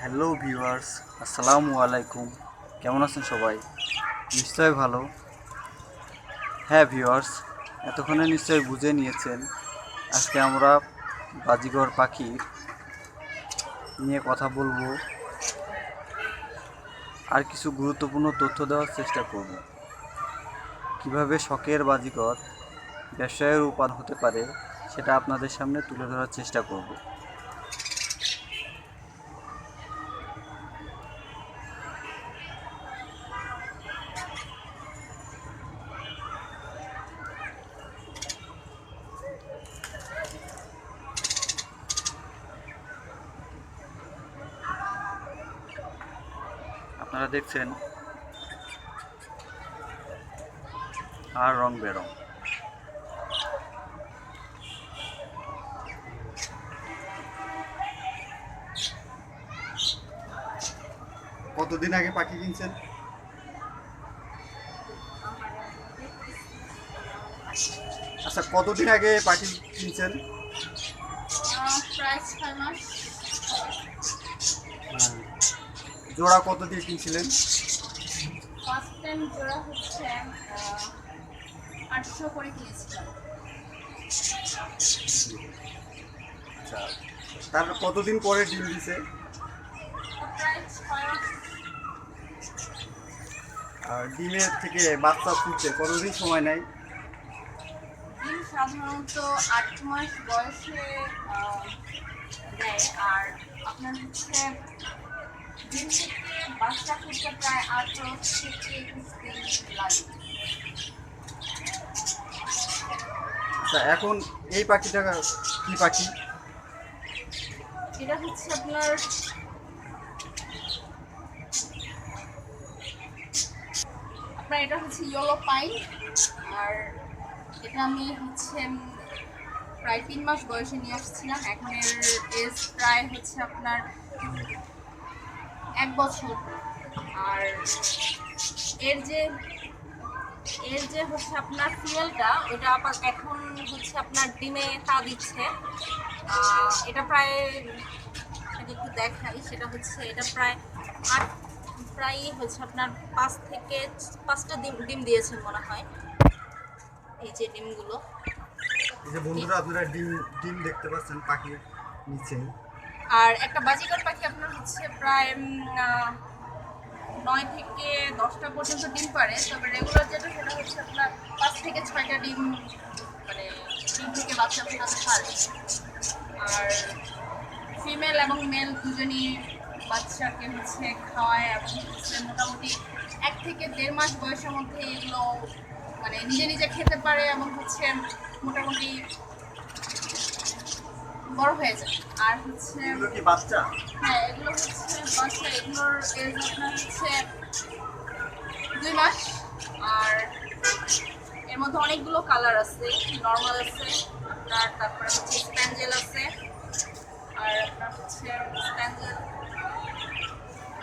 Hello viewers, আসসালামু আলাইকুম। কেমন আছেন সবাই? নিশ্চয়ই ভালো। হ্যাঁ ভিউয়ার্স, এতক্ষণে নিশ্চয়ই বুঝে নিয়েছেন আজকে আমরা বাজিগর পাখি নিয়ে কথা বলবো আর কিছু গুরুত্বপূর্ণ তথ্য দেওয়ার চেষ্টা করব। কিভাবে শখের বাজিগর ব্যবসায়ে রূপান্তর হতে পারে সেটা আপনাদের সামনে তুলে ধরার চেষ্টা করব। আপনারা দেখছেন আর রং বেরং। কতদিন আগে পাখি কিনছেন? আচ্ছা, কতদিন আগে পাখি কিনছেন? প্রায় 6 মাস। জোড়া কত দিয়ে কিনছিলেন? ফার্স্ট টাইম জোড়া হচ্ছে 800 করে কিনেছিলাম। আচ্ছা, তার কতদিন পরে ডিম দিছে? প্রায় 6 মাস। আর ডিমের থেকে বাচ্চা ফুটতে কতদিন সময় নেয়? ডিম সাধারণত 8 মাস বয়সে দেয়। আর আপনার হচ্ছে ডিম থেকে বাচ্চা ফুটতে প্রায় 18 থেকে 21 দিন লাগে। আচ্ছা, এখন এই পাখিটা কি পাখি? এটা হচ্ছে আপনার এটা হচ্ছে ইয়েলো পাইন। আর এটা আমি হচ্ছে প্রায় 3 মাস বয়সে নিয়ে আসছিলাম। এখন এর এজ প্রায় হচ্ছে আপনার 1 বছর। আর এর যে হচ্ছে আপনার ফিমেলটা, ওটা আবার এখন হচ্ছে আপনার ডিমে তা দিচ্ছে। এটা প্রায় যদি একটু দেখাই, সেটা হচ্ছে এটা প্রায় আট প্রায় হচ্ছে আপনার 5 থেকে 5টা ডিম দিয়েছে মনে হয়। এই যে ডিমগুলো, এই যে বন্ধুরা, আপনারা ডিম ডিম দেখতে পাচ্ছেন পাখির নিচে। আর একটা বাজিকর পাখি আপনার হচ্ছে প্রায় 9 থেকে 10টা পর্যন্ত ডিম পারে। তবে রেগুলার যেটা, সেটা হচ্ছে আপনার 5 থেকে 6টা ডিম, মানে ডিম থেকে বাচ্চা ফোটাতে পারে। আর ফিমেল এবং মেল দুজনই বাচ্চাকে হচ্ছে খাওয়ায়, এবং হচ্ছে মোটামুটি 1 থেকে 1.5 মাস বয়সের মধ্যে এগুলো মানে নিজে নিজে খেতে পারে, এবং হচ্ছে মোটামুটি বড় হয়ে যায়। আর হচ্ছে এগুলো কি বাচ্চা? হ্যাঁ, এগুলো হচ্ছে বাচ্চা। এগুলোর এজ আপনার হচ্ছে 2 মাস। আর এর মধ্যে অনেকগুলো কালার আছে। নর্মাল আছে আপনার, তারপরে হচ্ছে স্প্যাঞ্জেল আছে, আর আপনার হচ্ছে স্প্যাঞ্জেল।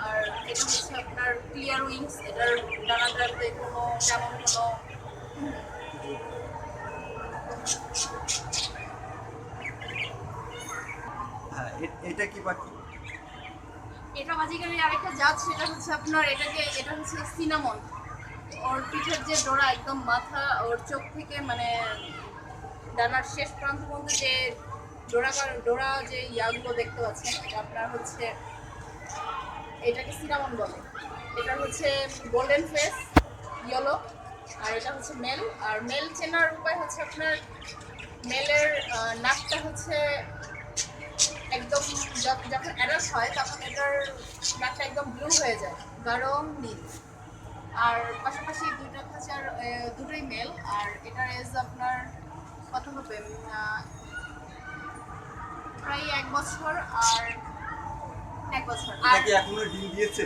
আর এটা হচ্ছে আপনার ক্লিয়ার উইংস। এটার ডানাটাতে কোনো তেমন কোনো হ্যাঁ, এটা কি পাখি? এটা বাজিকারের আরেকটা জাত, সেটা হচ্ছে আপনার এটা হচ্ছে সিনামন। ওর পিঠের যে ডোরা, একদম মাথা ওর চোখ থেকে মানে ডানার শেষ প্রান্ত পর্যন্ত যে ডোরা যে ইয়াগুলো দেখতে পাচ্ছেন, এটা আপনার হচ্ছে এটাকে সিনামন বলে। এটা হচ্ছে গোল্ডেন ফেস, ইয়েলো। আর এটা হচ্ছে মেল। আর মেল চেনার উপায় হচ্ছে আপনার মেলের নাকটা হচ্ছে একদম যখন অ্যাডাল্ট হয় তখন এটার নাকটা একদম ব্লু হয়ে যায়, গাঢ় নীল। আর পাশাপাশি দুইটা খাঁচার দুটোই মেল। আর এটার এজ আপনার কত হবে, প্রায় 1 বছর। আর 1 বছর। এটা আর কি এখনো ডিম দিয়েছে?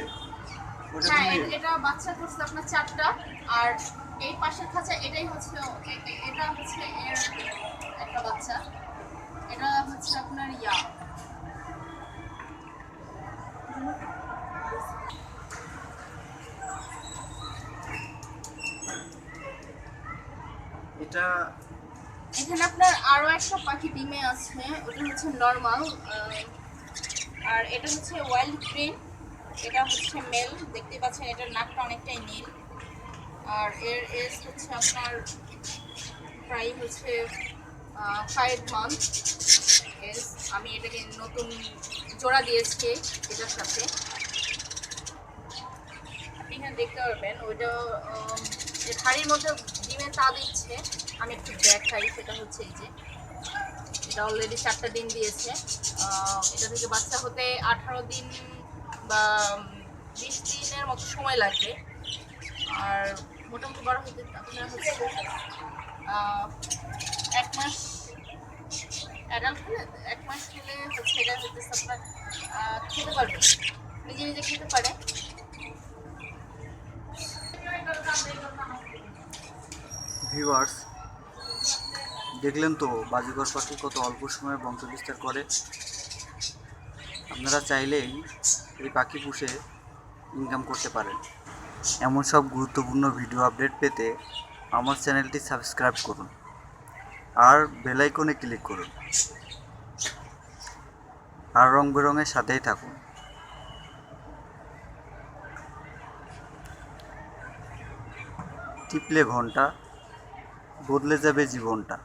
ওটা হ্যাঁ, ডিমে? এটা বাচ্চা করছে আপনার 4টা। আর এই পাশের খাঁচা, এটাই হচ্ছে এটা হচ্ছে এর একটা বাচ্চা। এটা হচ্ছে আপনার এটা এখানে আপনার আরো একটা পাখি ডিমে আছে, ওটা হচ্ছে নর্মাল। আর এটা হচ্ছে ওয়াইল্ড গ্রিন, এটা হচ্ছে মেল, দেখতে পাচ্ছেন এটার নাকটা অনেকটাই নীল। আর এর এজ হচ্ছে আপনার প্রায় হচ্ছে 5 মান্থ এজ। আমি এটাকে নতুন জোড়া দিয়েছি এটার সাথে, আপনি এখানে দেখতে পারবেন। ওইটা এর হাড়ির মধ্যে ডিমে তা দিচ্ছে, আমি একটু দেখাই। সেটা হচ্ছে এই যে এটা অলরেডি 4টা ডিম দিয়েছে। এটা থেকে বাচ্চা হতে 18 দিন বা 20 দিনের মতো সময় লাগবে। আর মোটামুটি বড় হতে আপনার হচ্ছে 1 মাস, অ্যাডাল্ট হলে 1 মাস হলে হচ্ছে এটা হচ্ছে আপনার খেতে পারবে, নিজে নিজে খেতে পারে। ভিউয়ার্স, দেখলেন তো বাজিঘর পাখি কত অল্প সময়ে বংশবিস্তার করে। আপনারা চাইলেই এই পাখি পুষে ইনকাম করতে পারেন। এমন সব গুরুত্বপূর্ণ ভিডিও আপডেট পেতে আমার চ্যানেলটি সাবস্ক্রাইব করুন আর বেল আইকনে ক্লিক করুন আর রং বেরঙের সাথেই থাকুন। টিপলে ঘন্টা, বদলে যাবে জীবনটা।